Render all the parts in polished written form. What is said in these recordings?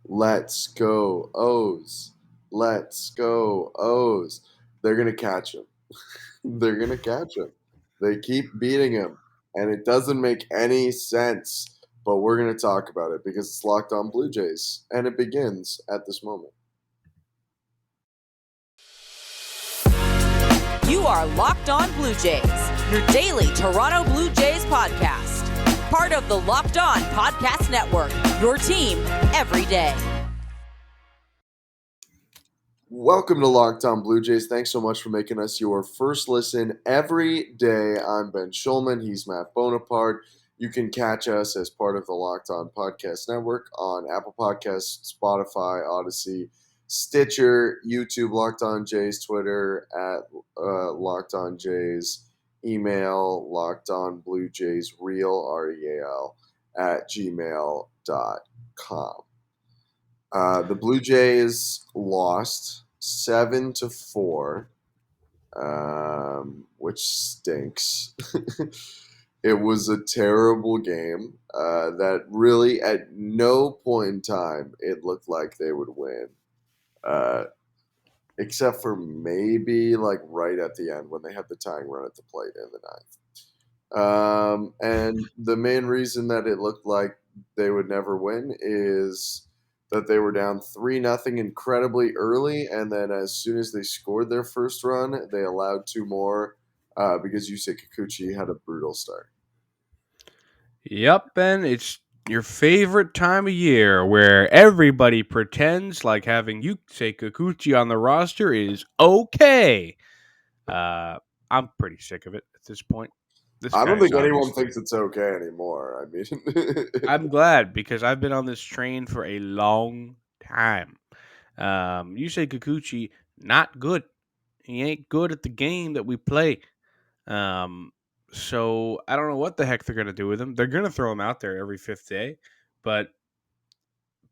Let's go, O's. Let's go, O's. They're going to catch him. They're going to catch him. They keep beating him, and it doesn't make any sense. But we're going to talk about it because it's Locked On Blue Jays, and it begins at this moment. You are Locked On Blue Jays, your daily Toronto Blue Jays podcast. Part of the Locked On Podcast Network, your team every day. Welcome to Locked On Blue Jays. Thanks so much for making us your first listen every day. I'm Ben Shulman. He's Matt Bonaparte. You can catch us as part of the Locked On Podcast Network on Apple Podcasts, Spotify, Odyssey, Stitcher, YouTube, Locked On Jays, Twitter at Locked On Jays, email Locked On Blue Jays Real, REAL, at gmail.com. The Blue Jays lost 7-4, which stinks. It was a terrible game that really at no point in time it looked like they would win, except for maybe like right at the end when they had the tying run at the plate in the ninth. And the main reason that it looked like they would never win is that they were down 3-0 incredibly early, and then as soon as they scored their first run, they allowed two more because Yusei Kikuchi had a brutal start. Yep, Ben, it's your favorite time of year where everybody pretends like having Yusei Kikuchi on the roster is okay. I'm pretty sick of it at this point. I don't think anyone thinks it's okay anymore. I mean, I'm glad because I've been on this train for a long time. Yusei Kikuchi, not good. He ain't good at the game that we play. So I don't know what the heck they're going to do with him. They're going to throw him out there every fifth day, but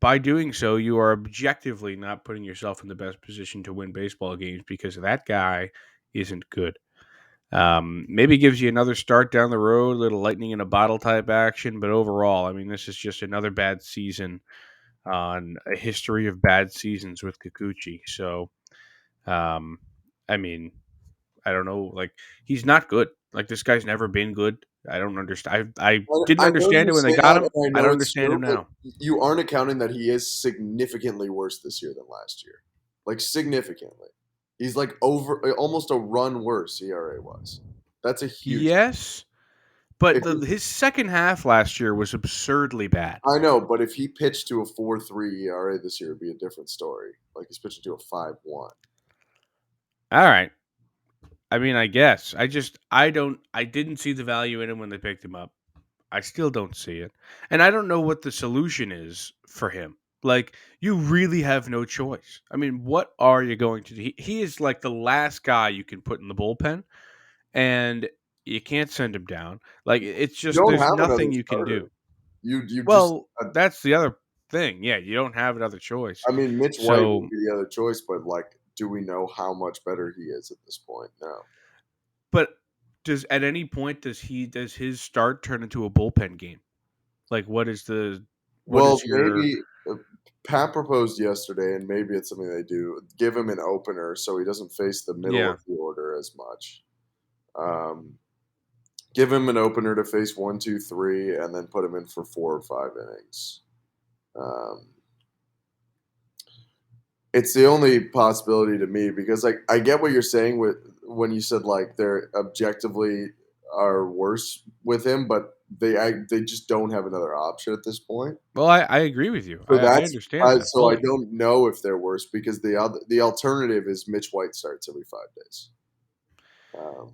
by doing so, you are objectively not putting yourself in the best position to win baseball games because that guy isn't good. Maybe gives you another start down the road, a little lightning in a bottle type action, but overall, I mean, this is just another bad season on a history of bad seasons with Kikuchi. So, I mean, I don't know. Like, he's not good. Like, this guy's never been good. I don't understand. I didn't I know understand you it when they say got that, him. and I I know don't it's understand true, him but now. you aren't accounting that he is significantly worse this year than last year. Like, significantly. He's like over almost a run worse ERA was. That's a huge. Yes, but If he, his second half last year was absurdly bad. I know, but if he pitched to a 4.3 ERA this year, it'd be a different story. Like he's pitching to a 5.1. All right. I mean, I guess. I didn't see the value in him when they picked him up. I still don't see it. And I don't know what the solution is for him. Like, you really have no choice. I mean, what are you going to do? He is like the last guy you can put in the bullpen, and you can't send him down. Like, it's You just, don't there's have another nothing you can starter. do. You just. Well, that's the other thing. Yeah, you don't have another choice. I mean, Mitch White So, would be the other choice, but like, do we know how much better he is at this point? No. but does at any point does his start turn into a bullpen game? Like, what Well, is your maybe Pat proposed yesterday, and maybe it's something they do. Give him an opener so he doesn't face the middle yeah? of the order as much. Um, give him an opener to face 1, 2, 3, and then put him in for 4 or 5 innings. Um, it's the only possibility to me because like I get what you're saying with when you said like they're objectively are worse with him, but they just don't have another option at this point. Well, I agree with you. So I that's understand that so I fully. don't know if they're worse because the alternative is Mitch White starts every 5 days, um,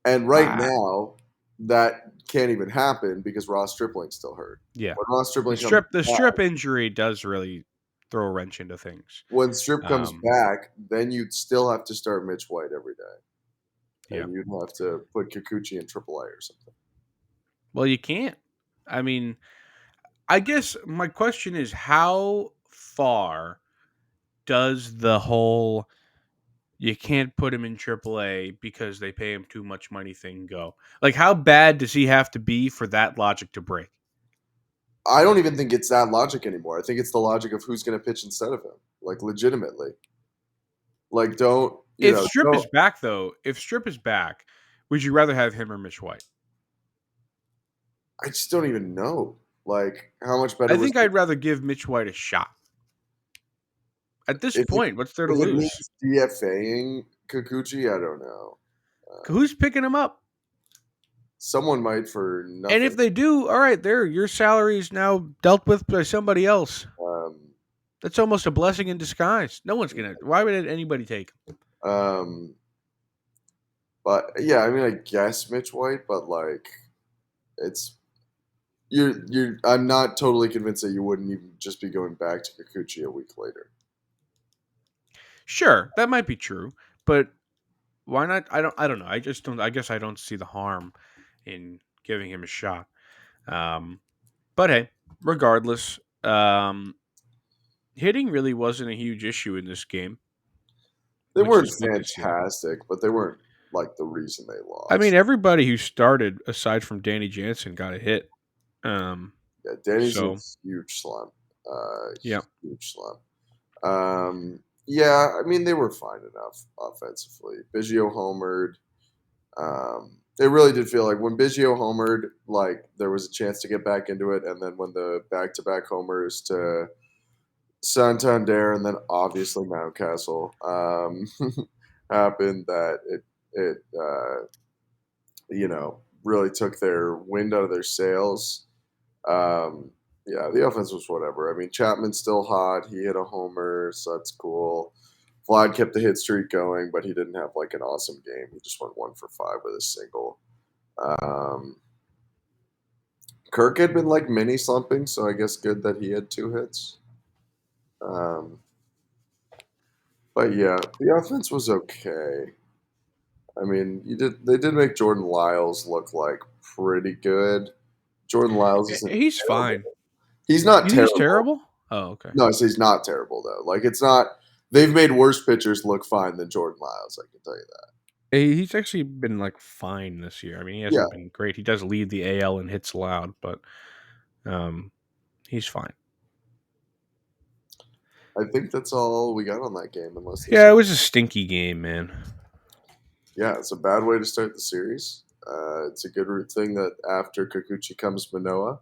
and right Ah, now that can't even happen because Ross Stripling's still hurt. yeah. When Ross The Stripling comes strip the back, strip injury does really throw a wrench into things. when Strip comes Um, back, then you'd still have to start Mitch White every day, yeah. and you'd have to put Kikuchi in AAA or something. Well, you can't. I mean, I guess my question is how far does the whole you can't put him in AAA because they pay him too much money thing go? Like, how bad does he have to be for that logic to break? I don't even think it's that logic anymore. I think it's the logic of who's going to pitch instead of him, like legitimately. Like, don't If Strip is back, though, would you rather have him or Mitch White? I just don't even know. Like, how much better I was think I'd rather give Mitch White a shot. At this if it, point, what's there to if it lose? means DFAing Kikuchi? I don't know. Who's picking him up? Someone might for And nothing. if they do, all right, there, your salary is now dealt with by somebody else. Um, That's almost a blessing in disguise. No one's gonna. Why would anybody take him? um, but yeah, I mean, I guess Mitch White, but like, it's you're. I'm not totally convinced that you wouldn't even just be going back to Kikuchi a week later. Sure, that might be true, but why not? I don't know. I just don't. I guess I don't see the harm in giving him a shot. Um, but hey, regardless, hitting really wasn't a huge issue in this game, They which weren't is good to see. fantastic, but they weren't like the reason they I mean, lost. everybody who started, aside from Danny Jansen, got a hit. Yeah, Danny's in a So huge slump. yeah, Huge slump. Yeah, I mean they were fine enough offensively. Biggio homered. It really did feel like when Biggio homered, like there was a chance to get back into it, and then when the back-to-back homers to Santander and then obviously Mountcastle happened, that it really took their wind out of their sails. Um, yeah, the offense was whatever. I mean, Chapman's still hot. He hit a homer, so that's cool. Vlad kept the hit streak going, but he didn't have like an awesome game. He just went 1 for 5 with a single. Um, Kirk had been like mini slumping, so I guess good that he had 2 hits. Um, but yeah, the offense was okay. I mean, they did make Jordan Lyles look like pretty good. Jordan Lyles isn't he's terrible. fine. He's not You think he's terrible. terrible? Oh, okay. No, he's not terrible though. Like it's not. They've made worse pitchers look fine than Jordan Lyles. I can tell you that. He's actually been like fine this year. I mean, he Yeah, hasn't been great. He does lead the AL and hits loud, but um, he's fine. I think that's all we got on that game. Unless there's Yeah, it some. was a stinky game, man. Yeah, it's a bad way to start the series. It's a good thing that after Kikuchi comes Manoa,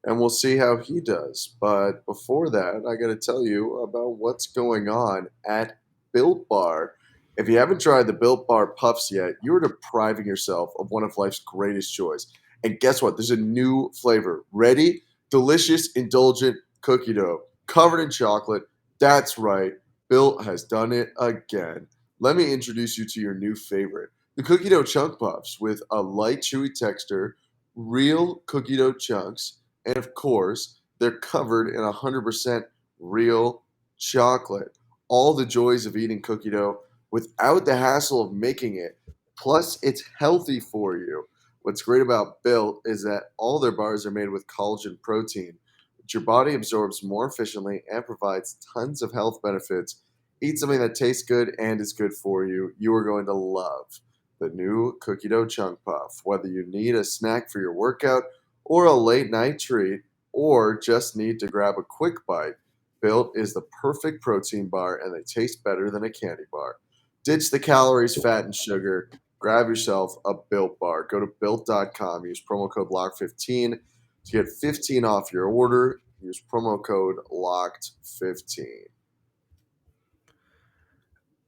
and we'll see how he does. But before that, I got to tell you about what's going on at Built Bar. If you haven't tried the Built Bar Puffs yet, you're depriving yourself of one of life's greatest joys. And guess what? There's a new flavor. Ready? Delicious, indulgent cookie dough covered in chocolate. That's right. Built has done it again. Let me introduce you to your new favorite, the cookie dough chunk puffs, with a light, chewy texture, real cookie dough chunks, and of course, they're covered in 100% real chocolate. All the joys of eating cookie dough without the hassle of making it. Plus, it's healthy for you. What's great about Built is that all their bars are made with collagen protein, which your body absorbs more efficiently and provides tons of health benefits. Eat something that tastes good and is good for you. You are going to love the new cookie dough chunk puff. Whether you need a snack for your workout or a late night treat, or just need to grab a quick bite, Built is the perfect protein bar and they taste better than a candy bar. Ditch the calories, fat, and sugar. Grab yourself a Built bar. Go to built.com. Use promo code LOCK15 to get 15 off your order. Use promo code LOCKED15.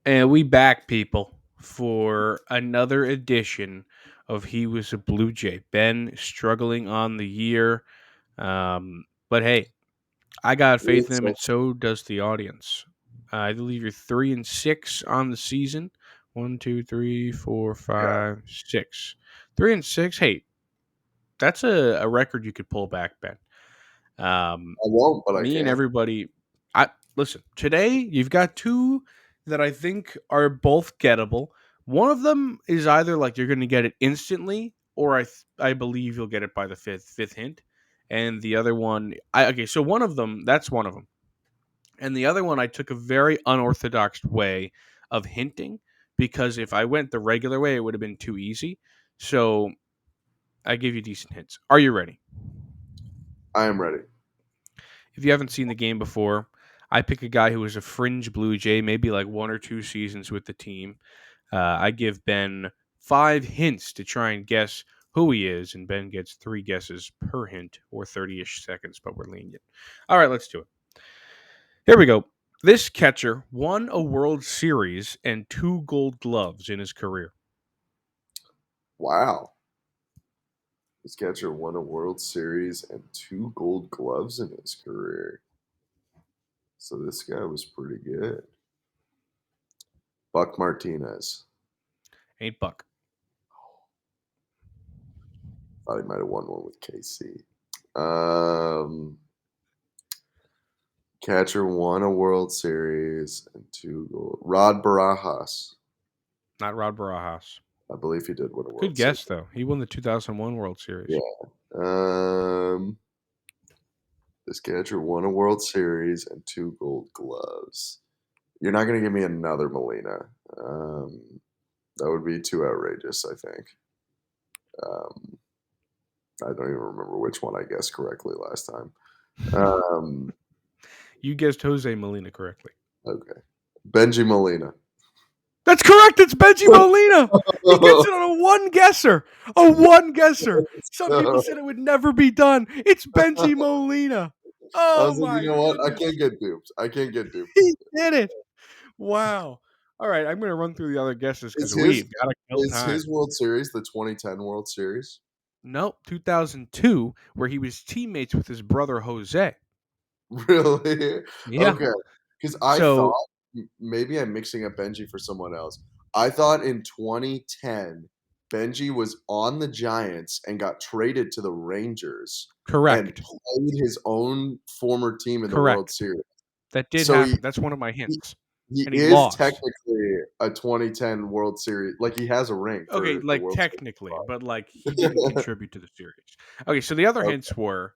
And we back, people, for another edition of He Was a Blue Jay. Ben struggling on the year. But hey, I got faith in him, and so does the audience. I believe you're 3-6 on the season. 1, 2, 3, 4, Yeah, 5, 6. 3-6. Hey, that's a record you could pull back, Ben. I won't, but I Me and can. everybody. I listen today. You've got two that I think are both gettable. One of them is either like you're going to get it instantly, or I believe you'll get it by the fifth hint, and the other one. Okay, so one of them, that's one of them, and the other one I took a very unorthodox way of hinting, because if I went the regular way, it would have been too easy. So I give you decent hints. Are you ready? I am ready. If you haven't seen the game before, I pick a guy who was a fringe Blue Jay, maybe like 1 or 2 seasons with the team. I give Ben 5 hints to try and guess who he is, and Ben gets 3 guesses per hint or 30-ish seconds, but we're lenient. All right, let's do it. Here we go. This catcher won a World Series and 2 Gold Gloves in his career. Wow. This catcher won a World Series and 2 Gold Gloves in his career. So this guy was pretty good. Buck Martinez. Ain't Buck. Thought he might have won one with KC. Catcher won a World Series and 2 gold. Rod Barajas. Not Rod Barajas. I believe he did win a World Good guess, though. He won the 2001 World Series. Yeah. This catcher won a World Series and 2 Gold Gloves. You're not going to give me another Molina. That would be too outrageous, I think. I don't even remember which one I guessed correctly last time. You guessed Jose Molina correctly. Okay. Benji Molina. That's correct. It's Benji Molina. He gets it on a one guesser. A one guesser. Some people said it would never be done. It's Benji Molina. Oh my! You know what? Goodness. I can't get duped. He did it. Wow. All right, I'm going to run through the other guesses because we've got to kill time. Is his World Series the 2010 World Series? No, 2002, where he was teammates with his brother Jose. Really? Yeah. Okay. Because I thought maybe I'm mixing up Benji for someone else. I thought in 2010 Benji was on the Giants and got traded to the Rangers. Correct. And played his own former team in the World Series. That did happen. That's one of my hints. He is lost. Technically a 2010 World Series. Like, he has a ring. Okay, like technically, but like he didn't contribute to the series. Okay, so the other hints were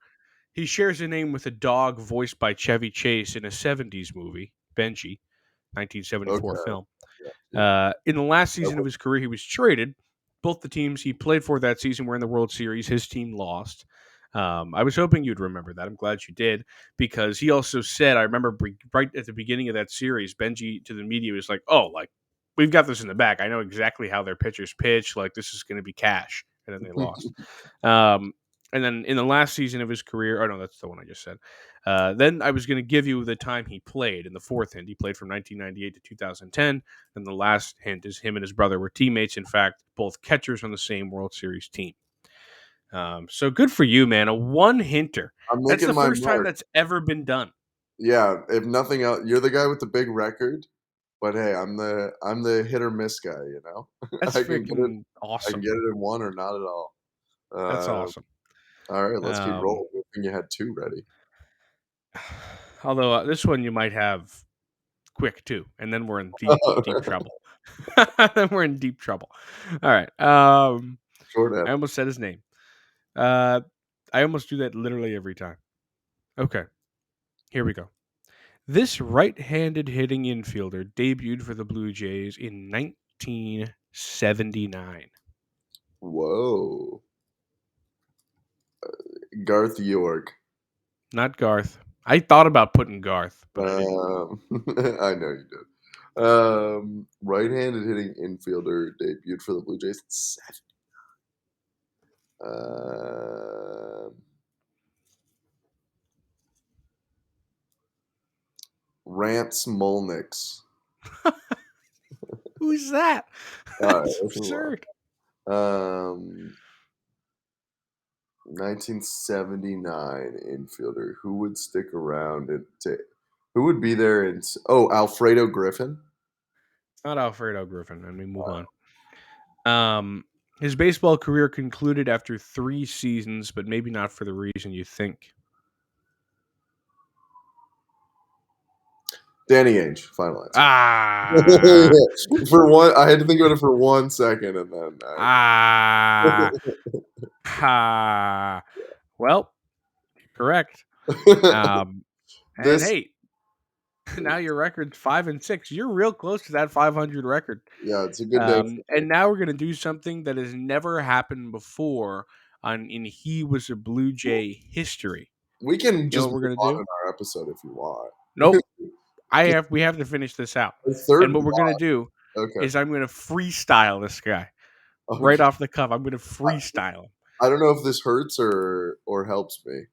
he shares a name with a dog voiced by Chevy Chase in a 70s movie, Benji, 1974 film. In the last season of his career, he was traded. Both the teams he played for that season were in the World Series. His team lost. I was hoping you'd remember that. I'm glad you did, because he also said, I remember right at the beginning of that series, Benji to the media was like, "Oh, like we've got this in the back. I know exactly how their pitchers pitch. Like this is going to be cash." And then they lost. And then in the last season of his career, oh no, that's the one I just said. Then I was going to give you the time he played in the fourth hint. He played from 1998 to 2010. And the last hint is him and his brother were teammates. In fact, both catchers on the same World Series team. So good for you, man. A one-hinter. That's the first time that's ever been done. Yeah, if nothing else, you're the guy with the big record. But hey, I'm the hit or miss guy, you know? That's freaking awesome. I can get it in one or not at all. That's awesome. All right, let's keep rolling. I think you had 2 ready. Although this one you might have quick too, and then we're in deep trouble. Then we're in deep trouble. All right. Short I almost said his name. I almost do that literally every time. Okay. Here we go. This right-handed hitting infielder debuted for the Blue Jays in 1979. Whoa. Garth York. Not Garth. I thought about putting Garth, but I didn't. I know you did. Right-handed hitting infielder debuted for the Blue Jays in 79. Rance Molnix. Who's that? That's absurd. 1979 infielder. Who would stick around who would be there Alfredo Griffin? Not Alfredo Griffin. Let me move on. His baseball career concluded after 3 seasons, but maybe not for the reason you think. Danny Ainge, final answer. For one, I had to think about it for 1 second, and then well, correct. And hey, now your record's 5-6. You're real close to that 500 record. Yeah, it's a good day. And now we're gonna do something that has never happened before in He Was a Blue Jay history. We can You know just what we're move gonna on do? in our episode if you want. Nope. We have to finish this out. The third And what we're gonna block. do Okay. is I'm gonna freestyle this guy right Okay. off the cuff. I'm gonna freestyle him. I don't know if this hurts or helps me.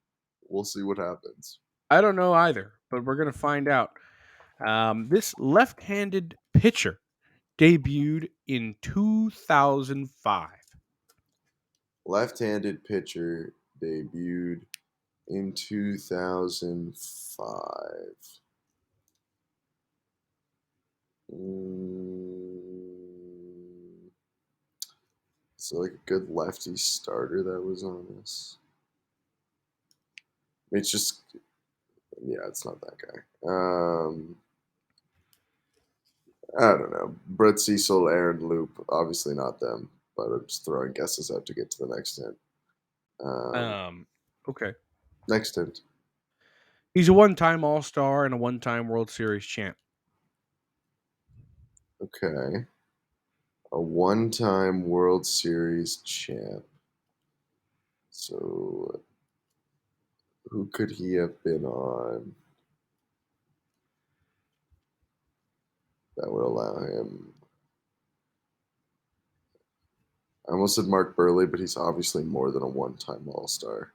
We'll see what happens. I don't know either, but we're gonna find out. This left-handed pitcher debuted in 2005. Left-handed pitcher debuted in 2005. So like a good lefty starter that was on this. It's just, yeah, it's not that guy. I don't know. Brett Cecil, Aaron Loop, obviously not them, but I'm just throwing guesses out to get to the next hint. Okay. Next hint. He's a one-time All-Star and a one-time World Series champ. Okay. A one-time World Series champ. So who could he have been on that would allow him? I almost said Mark Burley, but he's obviously more than a one-time All-Star.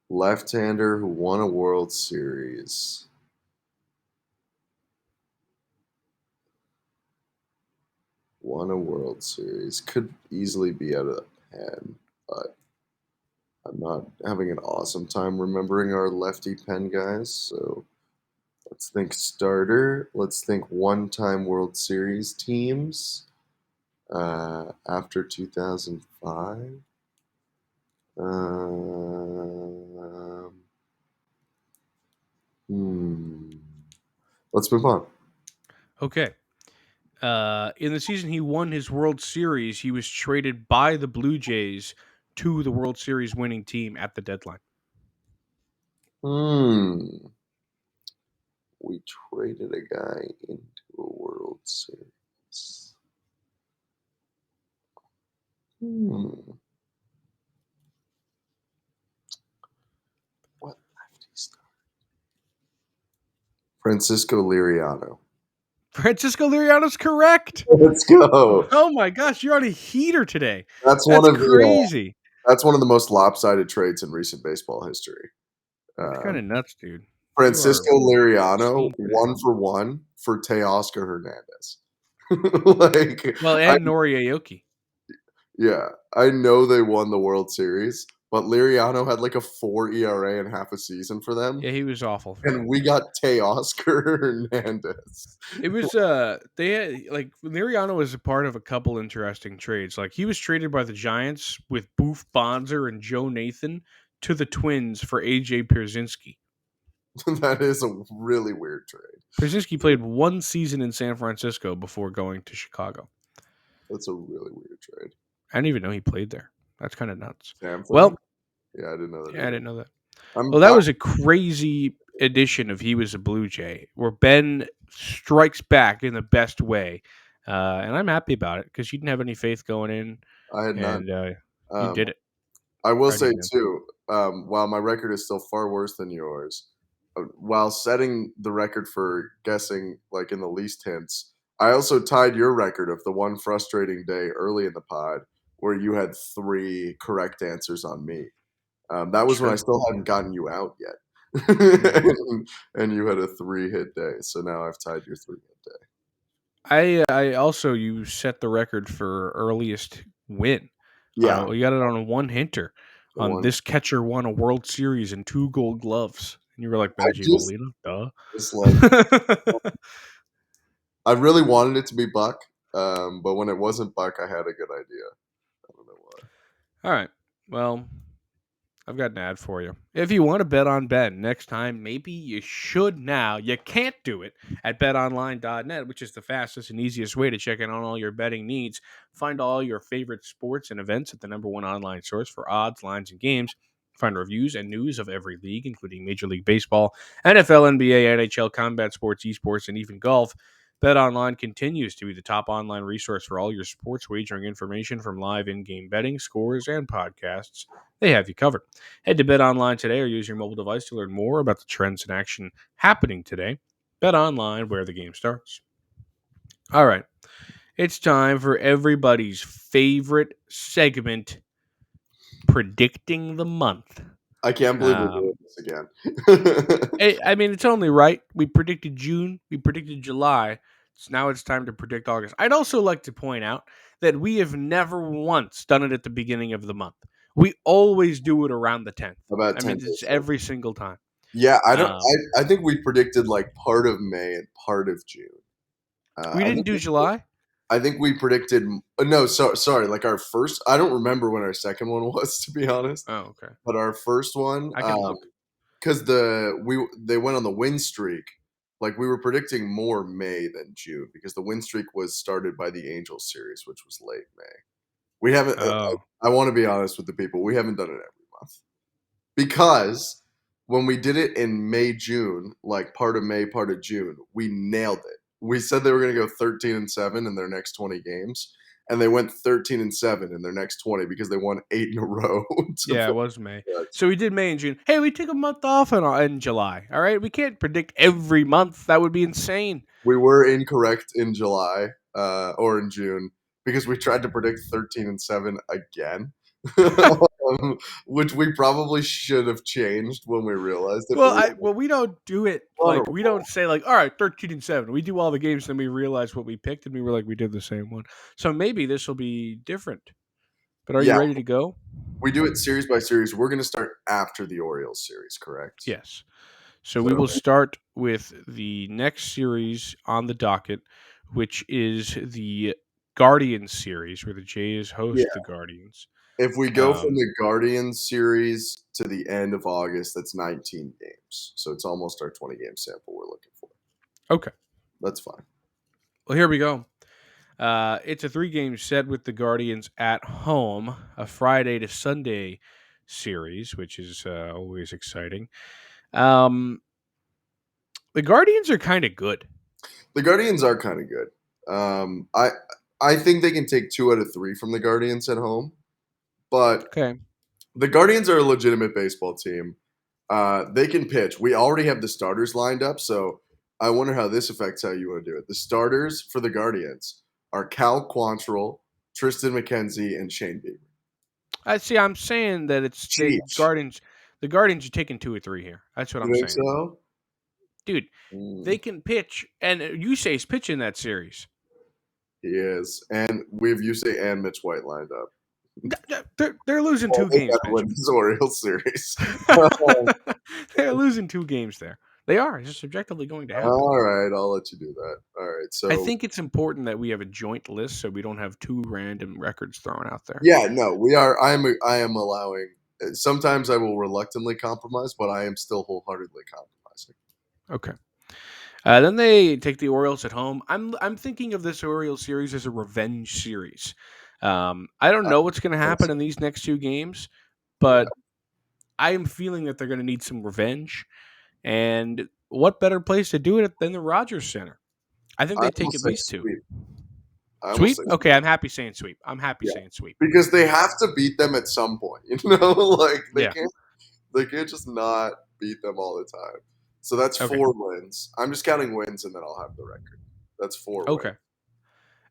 Left-hander who won a World Series. Won a World Series. Could easily be out of the pen, but I'm not having an awesome time remembering our lefty pen guys. So let's think starter. Let's think one-time World Series teams after 2005. Let's move on. Okay. In the season he won his World Series, he was traded by the Blue Jays to the World Series winning team at the deadline. We traded a guy into a World Series. What lefty star? Francisco Liriano. Francisco Liriano's correct. Let's go. Oh my gosh, you're on a heater today. That's That's one of the crazy. that's one of the most lopsided trades in recent baseball history. That's kind of nuts, dude. You are Francisco Liriano obscene today. 1-for-1 for Teoscar Hernandez. like Well, I and Nori Aoki. Yeah, I know they won the World Series, but Liriano had like a 4 ERA and half a season for them, Yeah, he was awful for and them. we got Teoscar Hernandez. It was they had like Liriano was a part of a couple interesting trades. Like he was traded by the Giants with Boof Bonzer and Joe Nathan to the Twins for AJ Pierzynski. That is a really weird trade. Pierzynski played one season in San Francisco before going to Chicago. That's a really weird trade. I didn't even know he played there. That's kind of nuts. Sam thing? Well, Yeah, I didn't know that. yeah, I didn't know that. I'm Well, that was a crazy edition of He Was a Blue Jay, where Ben strikes back in the best way. And I'm happy about it because you didn't have any faith going in, I had none. and you did it. I will Proud of say you, man. too, while my record is still far worse than yours, while setting the record for guessing like in the least hints, I also tied your record of the one frustrating day early in the pod where you had 3 correct answers on me. That was when I True. still hadn't gotten you out yet. and you had a 3-hit day. So now I've tied your 3-hit day. I also you set the record for earliest win. Yeah. You got it on a one hinter. The On one. this catcher won a World Series and 2 Gold Gloves, and you were like I Benji Molina, duh. just like I really wanted it to be Buck, but when it wasn't Buck, I had a good idea. I don't know why. All right. Well, I've got an ad for you. If you want to bet on Ben next time, maybe you should now. You can't do it at betonline.net, which is the fastest and easiest way to check in on all your betting needs. Find all your favorite sports and events at the #1 online source for odds, lines, and games. Find reviews and news of every league, including Major League Baseball, NFL, NBA, NHL, combat sports, esports, and even golf. BetOnline continues to be the top online resource for all your sports wagering information, from live in-game betting, scores, and podcasts. They have you covered. Head to BetOnline today or use your mobile device to learn more about the trends and action happening today. BetOnline, where the game starts. All right. It's time for everybody's favorite segment, Predicting the Month. I can't believe we're doing this again. I mean, it's only right. We predicted June. We predicted July. So now it's time to predict August. I'd also like to point out that we have never once done it at the beginning of the month. We always do it around the 10th. About I 10 mean, it's days. every single time. Yeah, I don't. Um, I think we predicted like part of May and part of June. we I didn't think do July. I think we predicted. No, sorry. Like our first. I don't remember when our second one was, to be honest. Oh, okay. But our first one, I can look. because they went on the win streak. Like we were predicting more May than June because the win streak was started by the Angels series, which was late May. We haven't. Oh, I want to be honest with the people. We haven't done it every month because when we did it in May, June, like part of May, part of June, we nailed it. We said they were going to go 13-7 in their next 20 games, and they went 13-7 in their next 20 because they won 8 in a row. yeah, it was May. So we did May and June. Hey, we took a month off in July. All right, we can't predict every month. That would be insane. We were incorrect in July or in June because we tried to predict 13-7 again. Which we probably should have changed when we realized it. Well, we don't do it like we don't say like, all right, 13-7. We do all the games, then we realize what we picked, and we were like, we did the same one. So maybe this will be different. But are you Yeah, ready to go? we do it series by series. We're going to start after the Orioles series, correct? Yes. So we will start with the next series on the docket, which is the Guardians series, where the Jays host the Guardians. If we go from the Guardians series to the end of August, that's 19 games. So it's almost our 20-game sample we're looking for. Okay. That's fine. Well, here we go. It's a 3-game set with the Guardians at home, a Friday to Sunday series, which is always exciting. The Guardians are kind of good. The Guardians are kind of good. I think they can take 2 out of 3 from the Guardians at home. But the Guardians are a legitimate baseball team. They can pitch. We already have the starters lined up, so I wonder how this affects how you want to do it. The starters for the Guardians are Cal Quantrill, Tristan McKenzie, and Shane Bieber. See, I'm saying that it's the Guardians. The Guardians are taking 2 or 3 here. That's what I'm saying. So? Dude, they can pitch, and Yusei's pitching that series. He is, and we have Yusei and Mitch White lined up. They're losing 2 games. Win this Orioles series. They're losing 2 games there. They are. It's just objectively going to happen. All right, I'll let you do that. All right, so I think it's important that we have a joint list so we don't have 2 random records thrown out there. Yeah, no, we are. I am allowing. Sometimes I will reluctantly compromise, but I am still wholeheartedly compromising. Okay. Then they take the Orioles at home. I'm thinking of this Orioles series as a revenge series. I don't know what's going to happen in these next 2 games, but I am feeling that they're going to need some revenge. And what better place to do it than the Rogers Center? I think they take at least 2. Sweep? Okay, I'm happy saying sweep. Saying sweep. Because they have to beat them at some point. You know, like they can't just not beat them all the time. So that's 4 wins. I'm just counting wins, and then I'll have the record. That's 4 wins. Okay.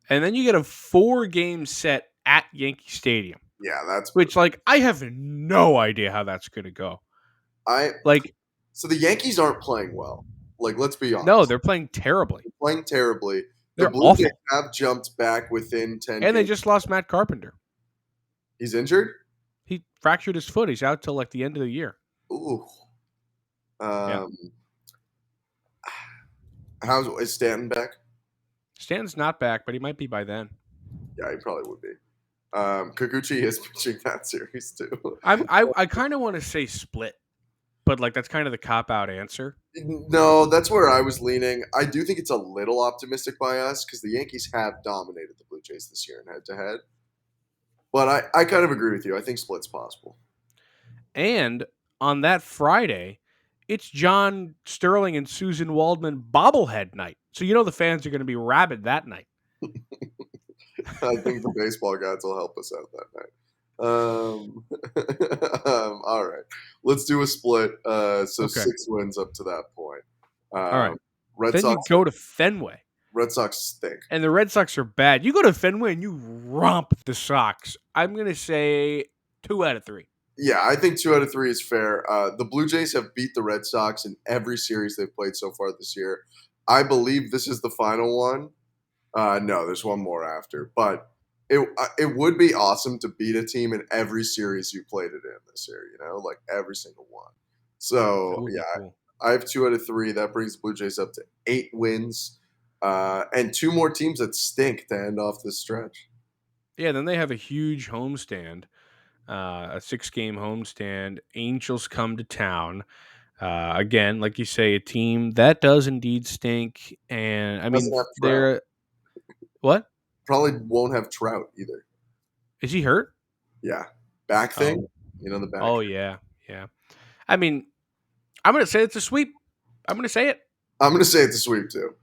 And then you get a 4-game set at Yankee Stadium. Yeah, that's which, like, I have no idea how that's going to go. So the Yankees aren't playing well. Like, let's be honest. No, they're playing terribly. The Blue Jays have jumped back within 10 And they just lost Matt Carpenter. He's injured? He fractured his foot. He's out till, like, the end of the year. Ooh. Is Stanton back? Stanton's not back, but he might be by then. Yeah, he probably would be. Kikuchi is pitching that series too. I kind of want to say split, but like that's kind of the cop-out answer. No, that's where I was leaning. I do think it's a little optimistic by us because the Yankees have dominated the Blue Jays this year in head-to-head. But I kind of agree with you. I think split's possible. And on that Friday, It's John Sterling and Susan Waldman bobblehead night. So the fans are going to be rabid that night. I think the baseball gods will help us out that night. All right, let's do a split. So Okay. 6 wins up to that point. All right. Red Then you Sox. go to Fenway, Red Sox stink. and the Red Sox are bad. You go to Fenway and you romp the Sox. I'm going to say 2 out of 3. Yeah, I think 2 out of 3 is fair. The Blue Jays have beat the Red Sox in every series they've played so far this year. I believe this is the final one. No, there's one more after, but it would be awesome to beat a team in every series you played it in this year. Like every single one. That So would yeah, be cool. I have 2 out of 3. That brings the Blue Jays up to 8 wins, and 2 more teams that stink to end off this stretch. Yeah, then they have a huge homestand, a 6-game homestand. Angels come to town. Again, like you say, a team that does indeed stink. And I Doesn't mean, have Trout. they're what? Probably won't have Trout either. Is he hurt? Yeah, back thing. Oh, The back. oh yeah, yeah. I mean, I'm gonna say it's a sweep. I'm gonna say it. I'm going to say it's a sweep too.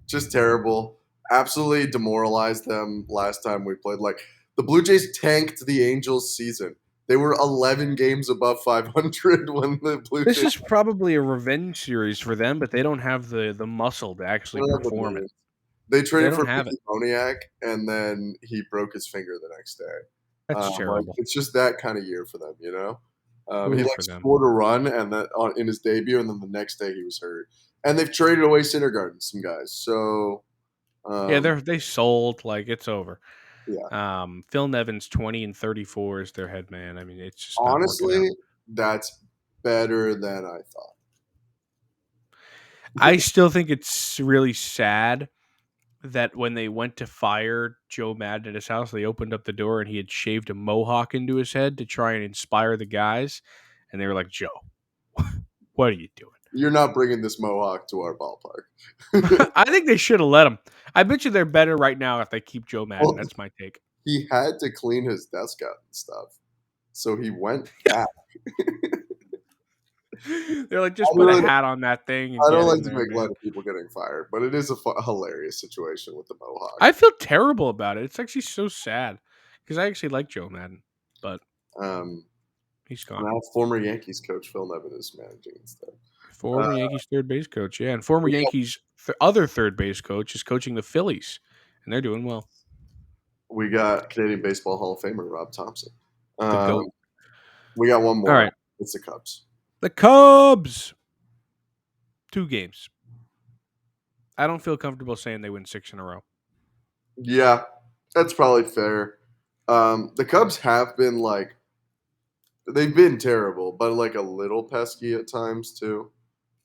Just terrible. Absolutely demoralized them last time we played. Like the Blue Jays tanked the Angels season. They were 11 games above 500 when the Blue This Jays is probably a revenge series for them, but they don't have the muscle to actually don't have the perform it. minutes. They They traded don't for have it. Mickey Moniak, and then he broke his finger the next day. That's Like terrible. it's just that kind of year for them. He Ooh, like for them. scored a run and then in his debut, and then the next day he was hurt. And they've traded away Syndergaard and some guys. So Yeah, um, they sold, like it's over. yeah, Phil Nevins 20-34 is their head man. I mean, it's just not working out. honestly, that's better than I thought. I still think it's really sad that when they went to fire Joe Madden at his house, they opened up the door and he had shaved a mohawk into his head to try and inspire the guys, and they were like, "Joe, what are you doing?" You're not bringing this mohawk to our ballpark. I think they should have let him. I bet you they're better right now if they keep Joe Madden. Well, That's my take. he had to clean his desk out and stuff, so he went back. They're like, I just put a really don't, hat on that thing and I don't get like in to there, make light man. of people getting fired, but it is a hilarious situation with the mohawk. I feel terrible about it. It's actually so sad because I actually like Joe Madden, but Um, he's gone. Now former Yankees coach Phil Nevin is managing instead. Uh, Former Yankees third base coach, yeah, and former we got, Yankees other third base coach is coaching the Phillies, and they're doing well. we got Canadian Baseball Hall of Famer Rob Thompson. The goat. We got one All more. right, It's the Cubs. the Cubs. 2 games. I don't feel comfortable saying they win 6 in a row. Yeah, that's probably fair. The Cubs have been they've been terrible, but like a little pesky at times too.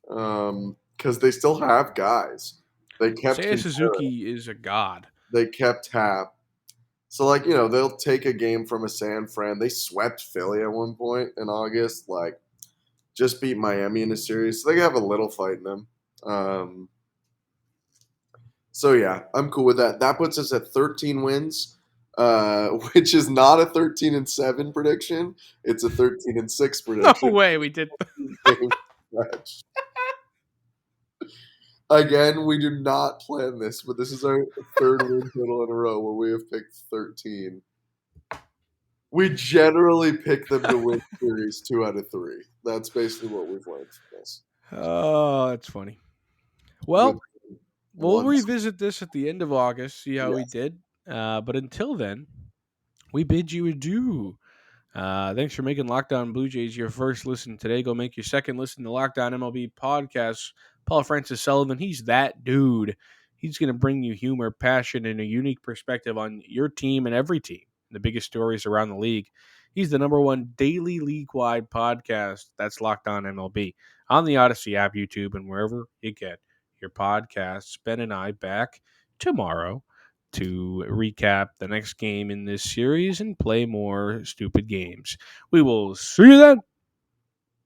Because they still have guys. They kept Seiya Quintero. Suzuki is a god. They kept Hap. So they'll take a game from a San Fran. They swept Philly at one point in August. Like just beat Miami in a series. So they have a little fight in them. So yeah, I'm cool with that. That puts us at 13 wins, which is not a 13-7 prediction. It's a 13-6 No prediction. way we did. Again, we do not plan this, but this is our third win total in a row where we have picked 13. We generally pick them to win series 2 out of 3. That's basically what we've learned from this. Oh, that's funny. With Well, we'll one, revisit this at the end of August, see how we yes, did. But until then, we bid you adieu. Thanks for making Locked On Blue Jays your first listen today. Go make your second listen to Locked On MLB podcast. Paul Francis Sullivan, he's that dude. He's going to bring you humor, passion, and a unique perspective on your team and every team, the biggest stories around the league. He's the number one daily league-wide podcast. That's Locked On MLB on the Odyssey app, YouTube, and wherever you get your podcasts. Ben and I back tomorrow to recap the next game in this series and play more stupid games. We will see you then.